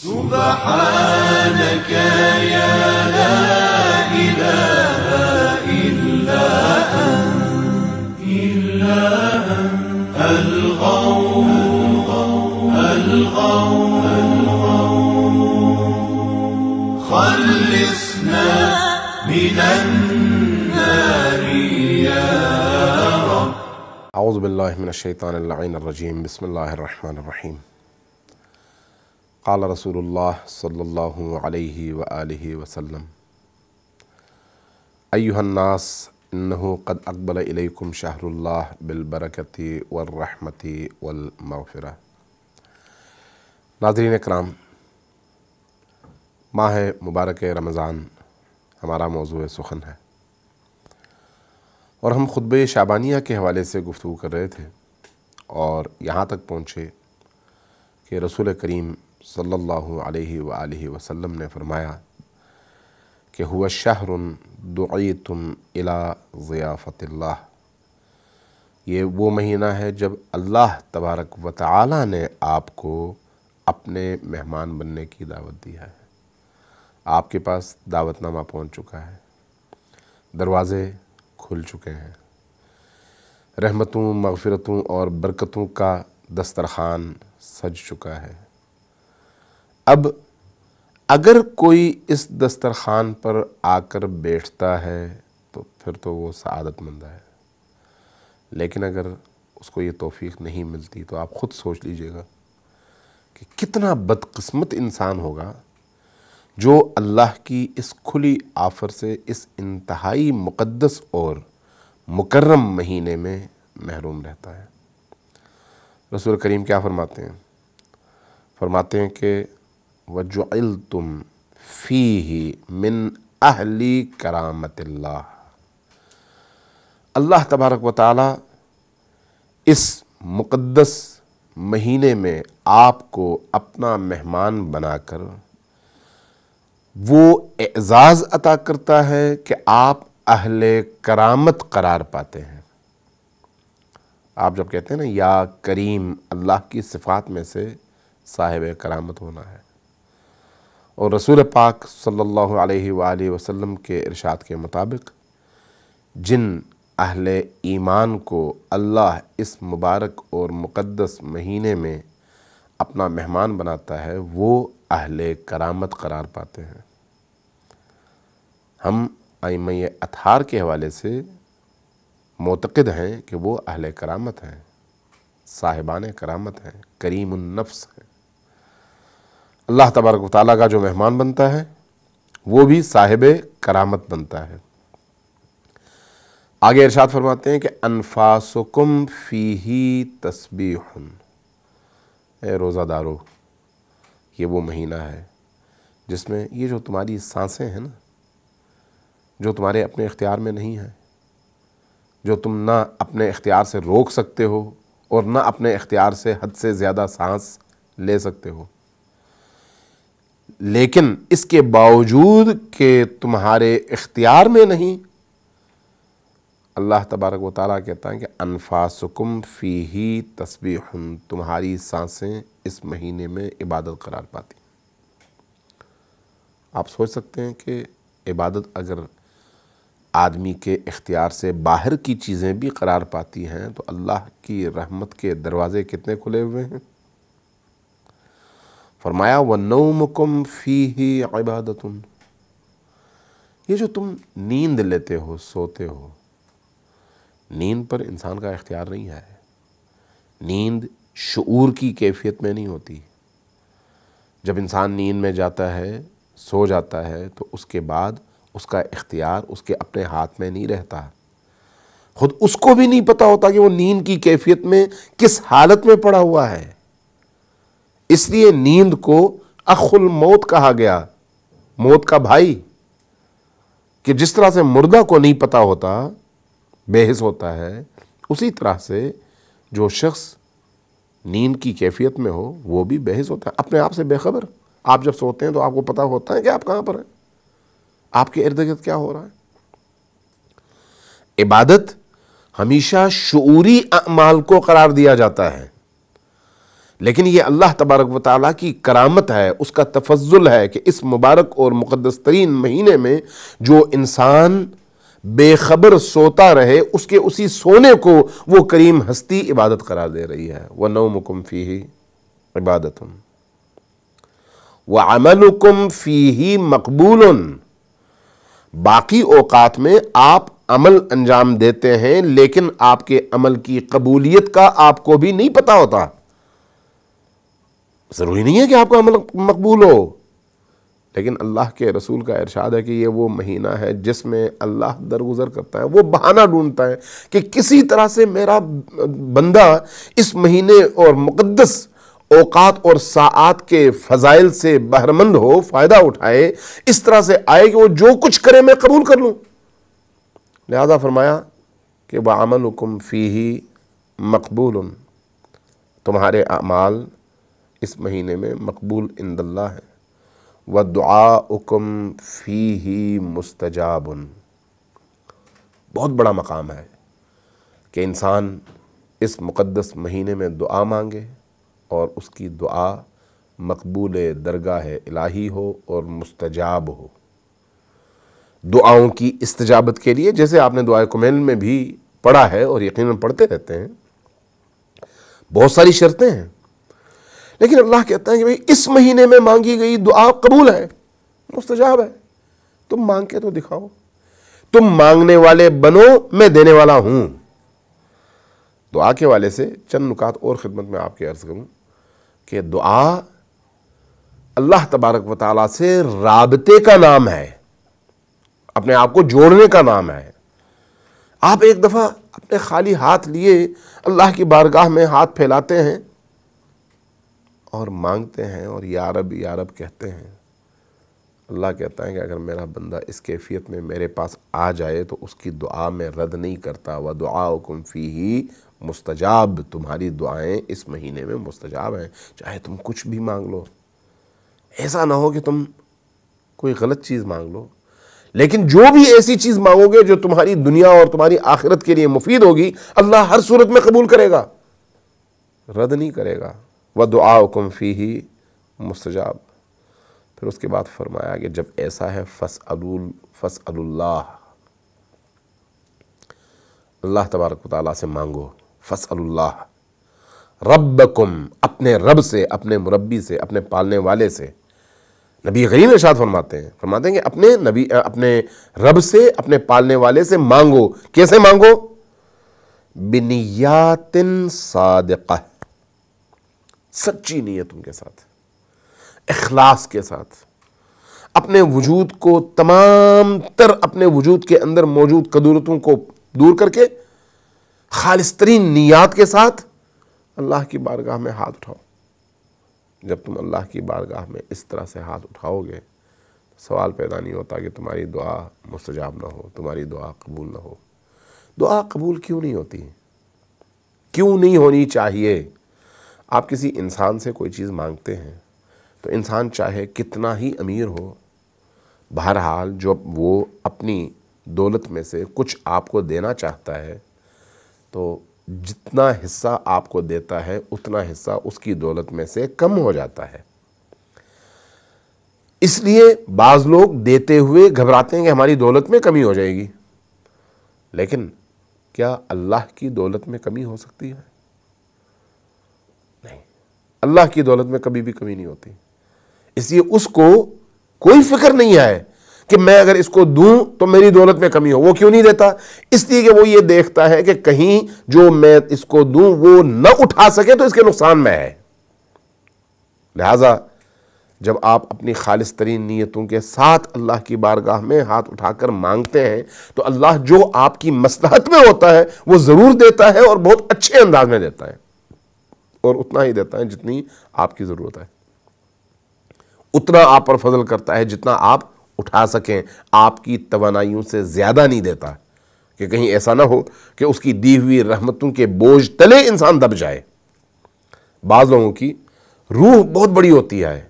سبحانك يا لا إله إلا أنت الغوث خلصنا من النار يا رب. اعوذ باللہ من الشیطان اللعین الرجیم. بسم اللہ الرحمن الرحیم. قال رسول اللہ صلی اللہ علیہ وآلہ وسلم: ایہا الناس انہو قد اقبل الیکم شہر اللہ بالبرکۃ والرحمۃ والمغفرہ. ناظرین اکرام، ماہ مبارک رمضان ہمارا موضوع سخن ہے، اور ہم خطبہ شعبانیہ کے حوالے سے گفتگو کر رہے تھے اور یہاں تک پہنچے کہ رسول کریم صلی اللہ علیہ وآلہ وسلم نے فرمایا کہ هو شہر دعیتم الی ضیافت اللہ. یہ وہ مہینہ ہے جب اللہ تبارک و تعالی نے آپ کو اپنے مہمان بننے کی دعوت دی ہے. آپ کے پاس دعوت نامہ پہنچ چکا ہے، دروازے کھل چکے ہیں، رحمتوں، مغفرتوں اور برکتوں کا دسترخوان سج چکا ہے. اب اگر کوئی اس دسترخوان پر آ کر بیٹھتا ہے تو پھر تو وہ سعادت مند ہے، لیکن اگر اس کو یہ توفیق نہیں ملتی تو آپ خود سوچ لیجئے گا کہ کتنا بدقسمت انسان ہوگا جو اللہ کی اس کھلی آفر سے اس انتہائی مقدس اور مکرم مہینے میں محروم رہتا ہے. رسول کریم کیا فرماتے ہیں؟ فرماتے ہیں کہ وَجُعِلْتُمْ فِيهِ مِنْ أَهْلِ كَرَامَةِ اللَّهِ. اللہ تبارک و تعالی اس مقدس مہینے میں آپ کو اپنا مہمان بنا کر وہ اعزاز عطا کرتا ہے کہ آپ اہل کرامت قرار پاتے ہیں. آپ جب کہتے ہیں نا یا کریم، اللہ کی صفات میں سے صاحب کرامت ہونا ہے، اور رسول پاک صلی اللہ علیہ وآلہ وسلم کے ارشاد کے مطابق جن اہل ایمان کو اللہ اس مبارک اور مقدس مہینے میں اپنا مہمان بناتا ہے وہ اہل کرامت قرار پاتے ہیں. ہم ائمہ اطہار کے حوالے سے معتقد ہیں کہ وہ اہل کرامت ہیں، صاحبان کرامت ہیں، کریم النفس ہیں. اللہ تبارک و تعالیٰ کا جو مہمان بنتا ہے وہ بھی صاحب کرامت بنتا ہے. آگے ارشاد فرماتے ہیں کہ انفاسکم فیہ تسبیح. اے روزہ دارو، یہ وہ مہینہ ہے جس میں یہ جو تمہاری سانسیں ہیں نا، جو تمہارے اپنے اختیار میں نہیں ہیں، جو تم نہ اپنے اختیار سے روک سکتے ہو اور نہ اپنے اختیار سے حد سے زیادہ سانس لے سکتے ہو، لیکن اس کے باوجود کہ تمہارے اختیار میں نہیں، اللہ تبارک و تعالیٰ کہتا ہے کہ انفاسکم فیہ تسبیح، تمہاری سانسیں اس مہینے میں عبادت قرار پاتی. آپ سوچ سکتے ہیں کہ عبادت اگر آدمی کے اختیار سے باہر کی چیزیں بھی قرار پاتی ہیں تو اللہ کی رحمت کے دروازے کتنے کھلے ہوئے ہیں. فرمایا وَنَوْمُكُمْ فِيهِ عِبَادَةٌ. یہ جو تم نیند لیتے ہو، سوتے ہو، نیند پر انسان کا اختیار نہیں ہے. نیند شعور کی کیفیت میں نہیں ہوتی. جب انسان نیند میں جاتا ہے، سو جاتا ہے، تو اس کے بعد اس کا اختیار اس کے اپنے ہاتھ میں نہیں رہتا. خود اس کو بھی نہیں پتا ہوتا کہ وہ نیند کی کیفیت میں کس حالت میں پڑا ہوا ہے. اس لیے نیند کو اخ الموت کہا گیا، موت کا بھائی، کہ جس طرح سے مردہ کو نہیں پتا ہوتا، بے حس ہوتا ہے، اسی طرح سے جو شخص نیند کی کیفیت میں ہو وہ بھی بے حس ہوتا ہے، اپنے آپ سے بے خبر. آپ جب سوتے ہیں تو آپ کو پتا ہوتا ہے کہ آپ کہاں پر ہیں، آپ کے ارد گرد کیا ہو رہا ہے. عبادت ہمیشہ شعوری اعمال کو قرار دیا جاتا ہے، لیکن یہ اللہ تبارک و تعالیٰ کی کرامت ہے، اس کا تفضل ہے کہ اس مبارک اور مقدس ترین مہینے میں جو انسان بے خبر سوتا رہے، اس کے اسی سونے کو وہ کریم ہستی عبادت قرار دے رہی ہے۔ وَنَوْمُكُمْ فِيهِ عِبَادَةٌ وَعَمَلُكُمْ فِيهِ مَقْبُولٌ۔ باقی اوقات میں آپ عمل انجام دیتے ہیں، لیکن آپ کے عمل کی قبولیت کا آپ کو بھی نہیں پتا ہوتا۔ ضروری نہیں ہے کہ آپ کا عمل مقبول ہو، لیکن اللہ کے رسول کا ارشاد ہے کہ یہ وہ مہینہ ہے جس میں اللہ درگزر کرتا ہے، وہ بہانہ ڈھونڈتا ہے کہ کسی طرح سے میرا بندہ اس مہینے اور مقدس اوقات اور ساعات کے فضائل سے بہرمند ہو، فائدہ اٹھائے، اس طرح سے آئے کہ وہ جو کچھ کرے میں قبول کر لوں۔ لہذا فرمایا کہ وَعَمَلُكُمْ فِيهِ مَقْبُولٌ، تمہارے اعمال اس مہینے میں مقبول عند اللہ ہے۔ وَدُعَاؤُكُمْ فِيهِ مُسْتَجَابٌ، بہت بڑا مقام ہے کہ انسان اس مقدس مہینے میں دعا مانگے اور اس کی دعا مقبول درگاہ الہی ہو اور مستجاب ہو۔ دعاؤں کی استجابت کے لیے جیسے آپ نے دعائے کمیل میں بھی پڑھا ہے اور یقیناً پڑھتے رہتے ہیں، بہت ساری شرطیں ہیں، لیکن اللہ کہتا ہے کہ بھئی اس مہینے میں مانگی گئی دعا قبول ہے، مستجاب ہے، تم مانگ کے تو دکھاؤ، تم مانگنے والے بنو، میں دینے والا ہوں۔ دعا کے والے سے چند نکات اور خدمت میں آپ کے عرض کروں کہ دعا اللہ تبارک و تعالیٰ سے رابطے کا نام ہے، اپنے آپ کو جوڑنے کا نام ہے۔ آپ ایک دفعہ اپنے خالی ہاتھ لیے اللہ کی بارگاہ میں ہاتھ پھیلاتے ہیں اور مانگتے ہیں اور یا رب یا رب کہتے ہیں، اللہ کہتا ہے کہ اگر میرا بندہ اس کیفیت میں میرے پاس آ جائے تو اس کی دعا میں رد نہیں کرتا۔ وَدُعَاؤُكُمْ فِيهِ مستجاب، تمہاری دعائیں اس مہینے میں مستجاب ہیں، چاہے تم کچھ بھی مانگ لو۔ ایسا نہ ہو کہ تم کوئی غلط چیز مانگ لو، لیکن جو بھی ایسی چیز مانگو گے جو تمہاری دنیا اور تمہاری آخرت کے لیے مفید ہوگی، اللہ ہر صورت میں قبول کرے گا، رد نہیں کرے گا۔ وَدُعَاؤُكُمْ فِيهِ مستجاب۔ پھر اس کے بعد فرمایا کہ جب ایسا ہے فَاسْأَلُوا اللَّهَ، اللہ تبارک و تعالیٰ سے مانگو، فَاسْأَلُوا اللَّهَ رَبَّكُمْ، اپنے رب سے، اپنے مربی سے، اپنے پالنے والے سے۔ نبی کریم ارشاد فرماتے ہیں کہ اپنے رب سے، اپنے پالنے والے سے مانگو۔ کیسے مانگو؟ بِنِيَّاتٍ صَادِقَةٍ، سچی نیتوں کے ساتھ، اخلاص کے ساتھ، اپنے وجود کو، تمام تر اپنے وجود کے اندر موجود قدورتوں کو دور کر کے خالص ترین نیات کے ساتھ اللہ کی بارگاہ میں ہاتھ اٹھاؤ۔ جب تم اللہ کی بارگاہ میں اس طرح سے ہاتھ اٹھاؤ گے، سوال پیدا نہیں ہوتا کہ تمہاری دعا مستجاب نہ ہو، تمہاری دعا قبول نہ ہو۔ دعا قبول کیوں نہیں ہوتی؟ کیوں نہیں ہونی چاہیے؟ آپ کسی انسان سے کوئی چیز مانگتے ہیں تو انسان چاہے کتنا ہی امیر ہو، بہرحال جب وہ اپنی دولت میں سے کچھ آپ کو دینا چاہتا ہے تو جتنا حصہ آپ کو دیتا ہے اتنا حصہ اس کی دولت میں سے کم ہو جاتا ہے۔ اس لیے بعض لوگ دیتے ہوئے گھبراتے ہیں کہ ہماری دولت میں کمی ہو جائے گی، لیکن کیا اللہ کی دولت میں کمی ہو سکتی ہے؟ نہیں، اللہ کی دولت میں کبھی بھی کمی نہیں ہوتی۔ اس لیے اس کو کوئی فکر نہیں ہے کہ میں اگر اس کو دوں تو میری دولت میں کمی ہو۔ وہ کیوں نہیں دیتا؟ اس لیے کہ وہ یہ دیکھتا ہے کہ کہیں جو میں اس کو دوں وہ نہ اٹھا سکے تو اس کے نقصان میں ہے۔ لہذا جب آپ اپنی خالص ترین نیتوں کے ساتھ اللہ کی بارگاہ میں ہاتھ اٹھا کر مانگتے ہیں تو اللہ جو آپ کی مصلحت میں ہوتا ہے وہ ضرور دیتا ہے، اور بہت اچھے انداز میں دیتا ہے، اور اتنا ہی دیتا ہے جتنی آپ کی ضرورت ہے، اتنا آپ پر فضل کرتا ہے جتنا آپ اٹھا سکیں، آپ کی توانائیوں سے زیادہ نہیں دیتا کہ کہیں ایسا نہ ہو کہ اس کی دی ہوئی رحمتوں کے بوجھ تلے انسان دب جائے۔ بعض لوگوں کی روح بہت بڑی ہوتی ہے،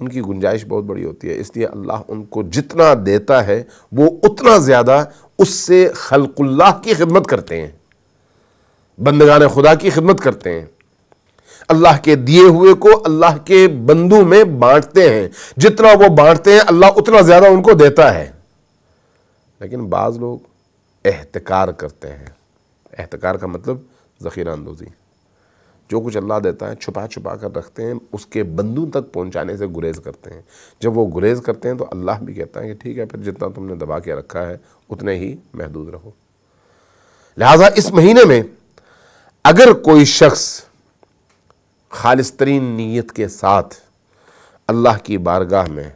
ان کی گنجائش بہت بڑی ہوتی ہے، اس لیے اللہ ان کو جتنا دیتا ہے وہ اتنا زیادہ اس سے خلق اللہ کی خدمت کرتے ہیں، بندگان خدا کی خدمت کرتے ہیں۔ اللہ کے دیے ہوئے کو اللہ کے بندوں میں بانٹتے ہیں، جتنا وہ بانٹتے ہیں اللہ اتنا زیادہ ان کو دیتا ہے۔ لیکن بعض لوگ احتکار کرتے ہیں۔ احتکار کا مطلب ذخیرہ اندوزی، جو کچھ اللہ دیتا ہے چھپا چھپا کر رکھتے ہیں، اس کے بندوں تک پہنچانے سے گریز کرتے ہیں۔ جب وہ گریز کرتے ہیں تو اللہ بھی کہتا ہے کہ ٹھیک ہے، پھر جتنا تم نے دبا کے رکھا ہے اتنے ہی محدود رہو۔ لہٰذا اس مہینے میں اگر کوئی شخص خالص ترین نیت کے ساتھ اللہ کی بارگاہ میں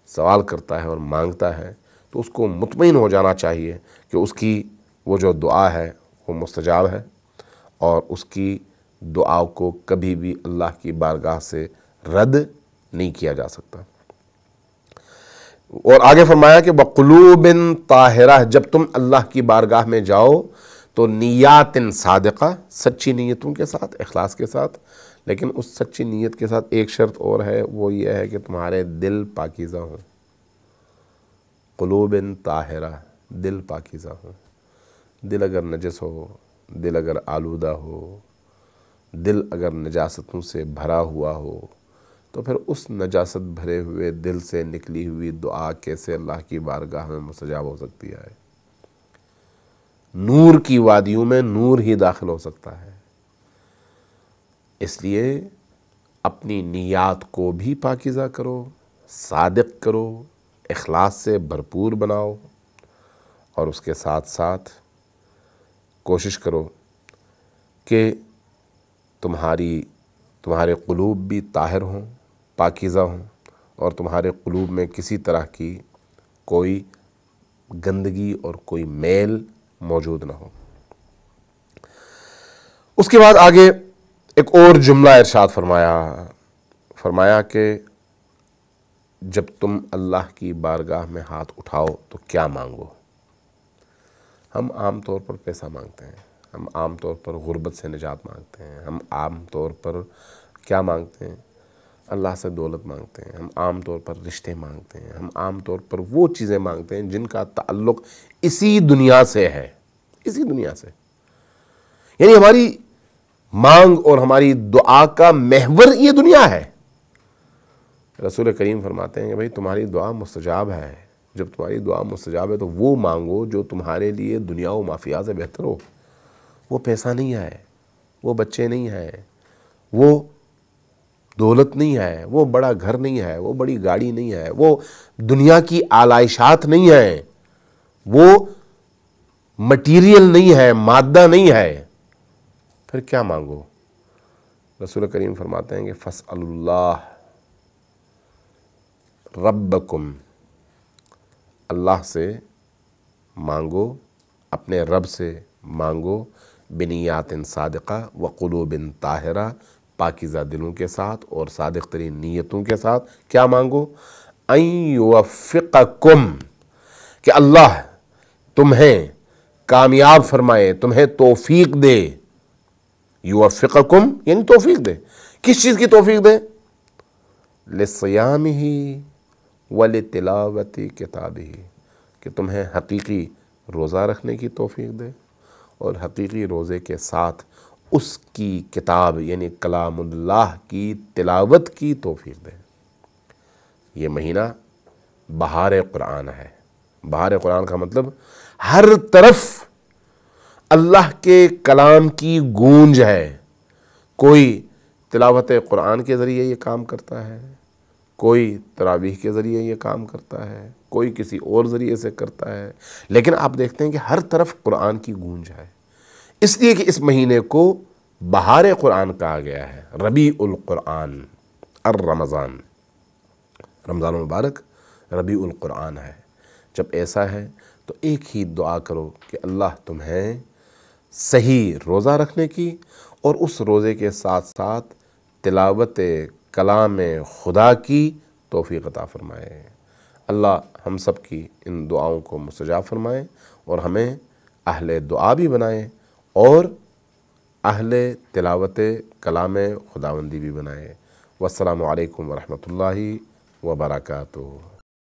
سوال کرتا ہے اور مانگتا ہے تو اس کو مطمئن ہو جانا چاہیے کہ اس کی وہ جو دعا ہے وہ مستجاب ہے، اور اس کی دعا کو کبھی بھی اللہ کی بارگاہ سے رد نہیں کیا جا سکتا۔ اور آگے فرمایا کہ بقلوب طاہرہ، جب تم اللہ کی بارگاہ میں جاؤ تو نیات صادقہ، سچی نیتوں کے ساتھ، اخلاص کے ساتھ، لیکن اس سچی نیت کے ساتھ ایک شرط اور ہے، وہ یہ ہے کہ تمہارے دل پاکیزہ ہوں۔ قلوب طاہرہ، دل پاکیزہ ہوں۔ دل اگر نجس ہو، دل اگر آلودہ ہو، دل اگر نجاستوں سے بھرا ہوا ہو تو پھر اس نجاست بھرے ہوئے دل سے نکلی ہوئی دعا کیسے اللہ کی بارگاہ میں مستجاب ہو سکتی ہے؟ نور کی وادیوں میں نور ہی داخل ہو سکتا ہے۔ اس لیے اپنی نیات کو بھی پاکیزہ کرو، صادق کرو، اخلاص سے بھرپور بناؤ، اور اس کے ساتھ ساتھ کوشش کرو کہ تمہارے قلوب بھی طاہر ہوں، پاکیزہ ہوں، اور تمہارے قلوب میں کسی طرح کی کوئی گندگی اور کوئی میل موجود نہ ہو۔ اس کے بعد آگے ایک اور جملہ ارشاد فرمایا کہ جب تم اللہ کی بارگاہ میں ہاتھ اٹھاؤ تو کیا مانگو۔ ہم عام طور پر پیسہ مانگتے ہیں، ہم عام طور پر غربت سے نجات مانگتے ہیں، ہم عام طور پر کیا مانگتے ہیں؟ اللہ سے دولت مانگتے ہیں، ہم عام طور پر رشتے مانگتے ہیں، ہم عام طور پر وہ چیزیں مانگتے ہیں جن کا تعلق اسی دنیا سے ہے، اسی دنیا سے۔ یعنی ہماری مانگ اور ہماری دعا کا محور یہ دنیا ہے۔ رسول کریم فرماتے ہیں کہ بھئی تمہاری دعا مستجاب ہے، جب تمہاری دعا مستجاب ہے تو وہ مانگو جو تمہارے لیے دنیا و مافیہ سے بہتر ہو۔ وہ پیسہ نہیں ہے، وہ بچے نہیں ہے، وہ دولت نہیں ہے، وہ بڑا گھر نہیں ہے، وہ بڑی گاڑی نہیں ہے، وہ دنیا کی آلائشات نہیں ہے، وہ مٹیریل نہیں ہے، مادہ نہیں ہے۔ پھر کیا مانگو؟ رسول کریم فرماتے ہیں کہ فَاسْأَلُوا اللَّهَ رَبَّكُمْ، اللہ سے مانگو، اپنے رب سے مانگو، بنیات صادقہ وقلوب طاہرہ، پاکیزہ دلوں کے ساتھ اور صادق ترین نیتوں کے ساتھ۔ کیا مانگو؟ ان یوفقکم، کہ اللہ تمہیں کامیاب فرمائے، تمہیں توفیق دے۔ یوفقکم یعنی توفیق دے۔ کس چیز کی توفیق دے؟ لصیامہ ولتلاوت کتابہ، کہ تمہیں حقیقی روزہ رکھنے کی توفیق دے، اور حقیقی روزے کے ساتھ اس کی کتاب یعنی کلام اللہ کی تلاوت کی توفیق دے۔ یہ مہینہ بہار قرآن ہے۔ بہار قرآن کا مطلب ہر طرف اللہ کے کلام کی گونج ہے۔ کوئی تلاوت قرآن کے ذریعے یہ کام کرتا ہے، کوئی تراویح کے ذریعے یہ کام کرتا ہے، کوئی کسی اور ذریعے سے کرتا ہے، لیکن آپ دیکھتے ہیں کہ ہر طرف قرآن کی گونج ہے۔ اس لیے کہ اس مہینے کو بہار قرآن کہا گیا ہے، ربیع القرآن، الرمضان، رمضان المبارک ربیع القرآن ہے۔ جب ایسا ہے تو ایک ہی دعا کرو کہ اللہ تمہیں صحیح روزہ رکھنے کی اور اس روزے کے ساتھ ساتھ تلاوت کلام خدا کی توفیق عطا فرمائے۔ اللہ ہم سب کی ان دعاؤں کو مستجاب فرمائے اور ہمیں اہل دعا بھی بنائے اور اہل تلاوت کلام خداوندی بھی بنائے۔ والسلام علیکم ورحمۃ اللہ وبرکاتہ۔